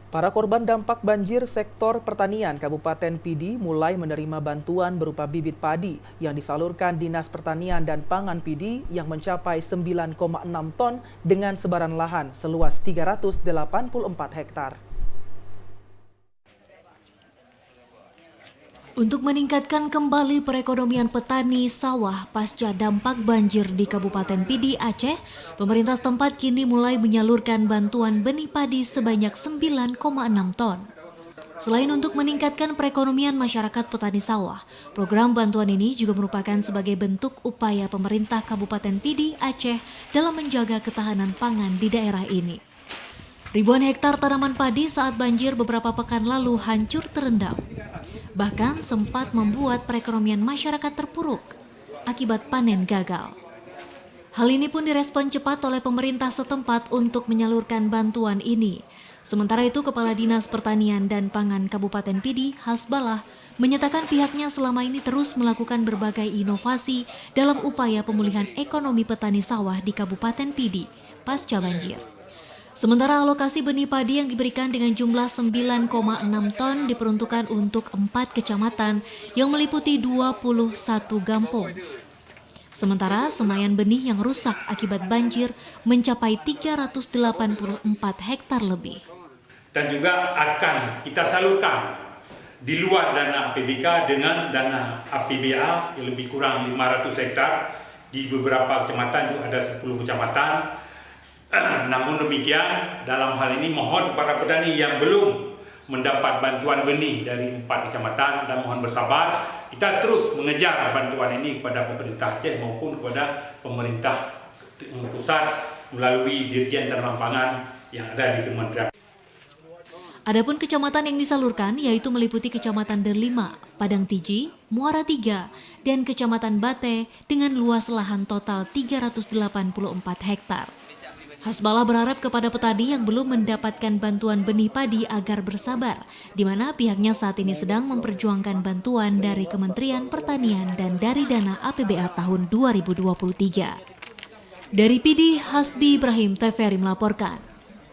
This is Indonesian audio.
Para korban dampak banjir sektor pertanian Kabupaten Pidi mulai menerima bantuan berupa bibit padi yang disalurkan Dinas Pertanian dan Pangan Pidi yang mencapai 9,6 ton dengan sebaran lahan seluas 384 hektar. Untuk meningkatkan kembali perekonomian petani sawah pasca dampak banjir di Kabupaten Pidi, Aceh, pemerintah setempat kini mulai menyalurkan bantuan benih padi sebanyak 9,6 ton. Selain untuk meningkatkan perekonomian masyarakat petani sawah, program bantuan ini juga merupakan sebagai bentuk upaya pemerintah Kabupaten Pidi, Aceh dalam menjaga ketahanan pangan di daerah ini. Ribuan hektar tanaman padi saat banjir beberapa pekan lalu hancur terendam. Bahkan sempat membuat perekonomian masyarakat terpuruk akibat panen gagal. Hal ini pun direspon cepat oleh pemerintah setempat untuk menyalurkan bantuan ini. Sementara itu, Kepala Dinas Pertanian dan Pangan Kabupaten Pidi, Hasbalah, menyatakan pihaknya selama ini terus melakukan berbagai inovasi dalam upaya pemulihan ekonomi petani sawah di Kabupaten Pidi pasca banjir. Sementara alokasi benih padi yang diberikan dengan jumlah 9,6 ton diperuntukkan untuk 4 kecamatan yang meliputi 21 kampung. Sementara semayan benih yang rusak akibat banjir mencapai 384 hektar lebih. Dan juga akan kita salurkan di luar dana APBK dengan dana APBA yang lebih kurang 500 hektar di beberapa kecamatan, juga ada 10 kecamatan. Namun demikian, dalam hal ini mohon para petani yang belum mendapat bantuan benih dari 4 kecamatan dan mohon bersabar. Kita terus mengejar bantuan ini kepada pemerintah Aceh maupun kepada pemerintah pusat melalui Dirjen Tanaman Pangan yang ada di Kementerian. Adapun kecamatan yang disalurkan yaitu meliputi Kecamatan Derlima, Padang Tiji, Muara Tiga, dan Kecamatan Bate dengan luas lahan total 384 hektar. Hasbalah berharap kepada petani yang belum mendapatkan bantuan benih padi agar bersabar, di mana pihaknya saat ini sedang memperjuangkan bantuan dari Kementerian Pertanian dan dari dana APBA tahun 2023. Dari Pidi, Hasbi Ibrahim TVRI melaporkan.